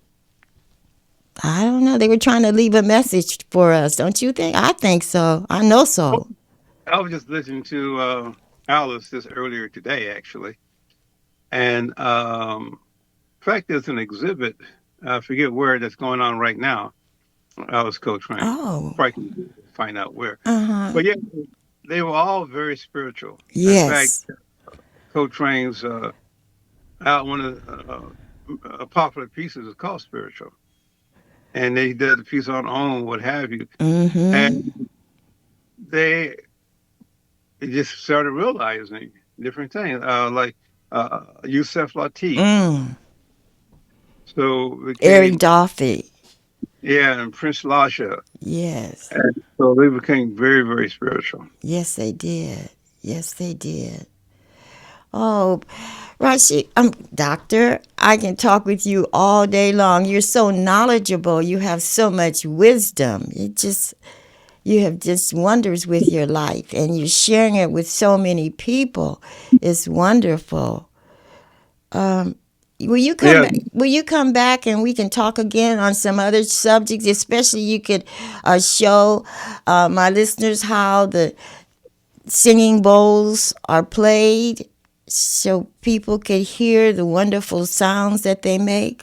Speaker 1: I don't know. They were trying to leave a message for us, don't you think? I think so. I know
Speaker 2: Oh,
Speaker 1: so.
Speaker 2: I was just listening to Alice this earlier today, actually, and in fact, there's an exhibit. I forget where that's going on right now. Alice Coltrane.
Speaker 1: Oh,
Speaker 2: Probably can find out where.
Speaker 1: uh huh.
Speaker 2: But yeah, they were all very spiritual. In fact,
Speaker 1: Yes.
Speaker 2: Coltrane's one of popular pieces is called "Spiritual," and they did a piece on "Own," what have you,
Speaker 1: Mm-hmm.
Speaker 2: and they just started realizing different things, like Yusef Lateef.
Speaker 1: Mm.
Speaker 2: So it
Speaker 1: Eric
Speaker 2: became,
Speaker 1: Dolphy.
Speaker 2: yeah, and Prince Lasha.
Speaker 1: Yes.
Speaker 2: And so they became very, very spiritual.
Speaker 1: Yes, they did. Yes, they did. Oh, Rashi, doctor, I can talk with you all day long. You're so knowledgeable. You have so much wisdom. You have just wonders with your life, and you're sharing it with so many people. It's wonderful. Um, will you come
Speaker 2: Yeah,
Speaker 1: back? Will you come back and we can talk again on some other subjects? Especially, you could show my listeners how the singing bowls are played, so people could hear the wonderful sounds that they make.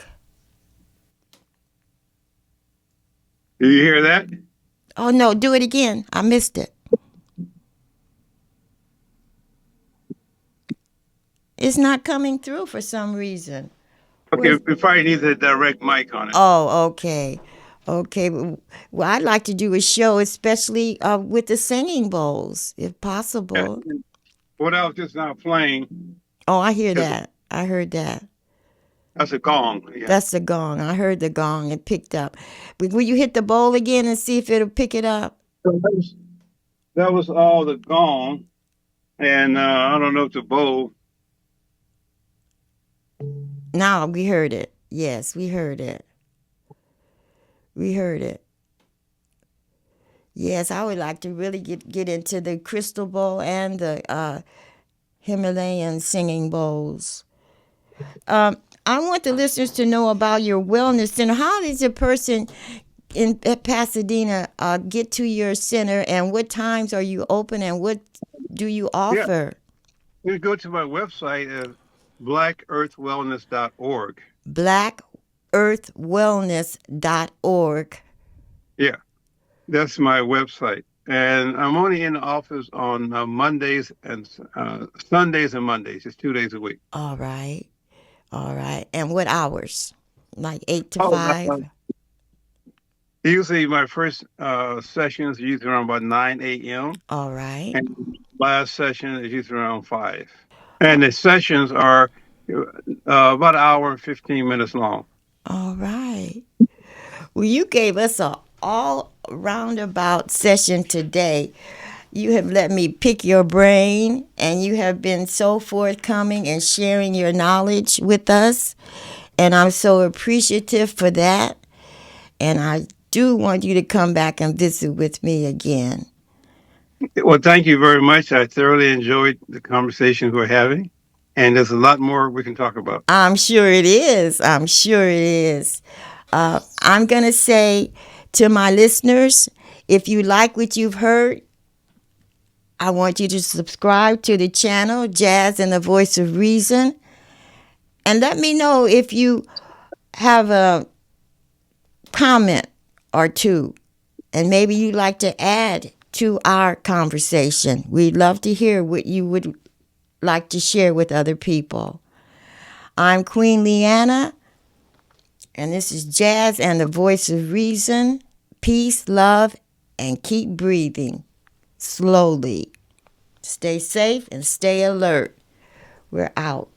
Speaker 2: do you hear that?
Speaker 1: Oh no, do it again. I missed it. It's not coming through for some reason.
Speaker 2: Okay,
Speaker 1: Where's
Speaker 2: it probably needs a direct mic on it.
Speaker 1: Oh, okay. Okay. Well, I'd like to do a show, especially with the singing bowls, if
Speaker 2: Yeah.
Speaker 1: possible.
Speaker 2: What I was just now playing
Speaker 1: Oh, I hear
Speaker 2: is
Speaker 1: that. I heard that.
Speaker 2: that's a gong. Yeah.
Speaker 1: That's the gong. I heard the gong. It picked up. Will you hit the bowl again and see if it'll pick it up?
Speaker 2: So that was all the gong, and I don't know if the bowl.
Speaker 1: Now we heard it. Yes, we heard it. We heard it. Yes, I would like to really get into the crystal bowl and the Himalayan singing bowls. I want the listeners to know about your wellness center. How does a person at Pasadena get to your center, and what times are you open, and what do you
Speaker 2: Yeah,
Speaker 1: offer?
Speaker 2: you go to my website at blackearthwellness.org.
Speaker 1: BlackEarthWellness.org.
Speaker 2: Yeah, that's my website, and I'm only in the office on Mondays and Sundays and Mondays. It's 2 days a week.
Speaker 1: All right. All right. And what hours? Like 8 to
Speaker 2: Oh,
Speaker 1: 5?
Speaker 2: usually my first sessions are usually around about 9 a.m.
Speaker 1: All right.
Speaker 2: and last session is usually around 5. And the sessions are about an hour and 15 minutes long.
Speaker 1: All right. Well, you gave us a all roundabout session today. You have let me pick your brain, and you have been so forthcoming and sharing your knowledge with us. And I'm so appreciative for that. And I do want you to come back and visit with me again.
Speaker 2: Well, thank you very much. I thoroughly enjoyed the conversations we're having. And there's a lot more we can talk about.
Speaker 1: I'm sure it is. I'm sure it is. I'm going to say to my listeners, if you like what you've heard, I want you to subscribe to the channel, Jazz and the Voice of Reason. And let me know if you have a comment or two, and maybe you'd like to add to our conversation. We'd love to hear what you would like to share with other people. I'm Queen Leanna, and this is Jazz and the Voice of Reason. Peace, love, and keep breathing slowly. Stay safe and stay alert. We're out.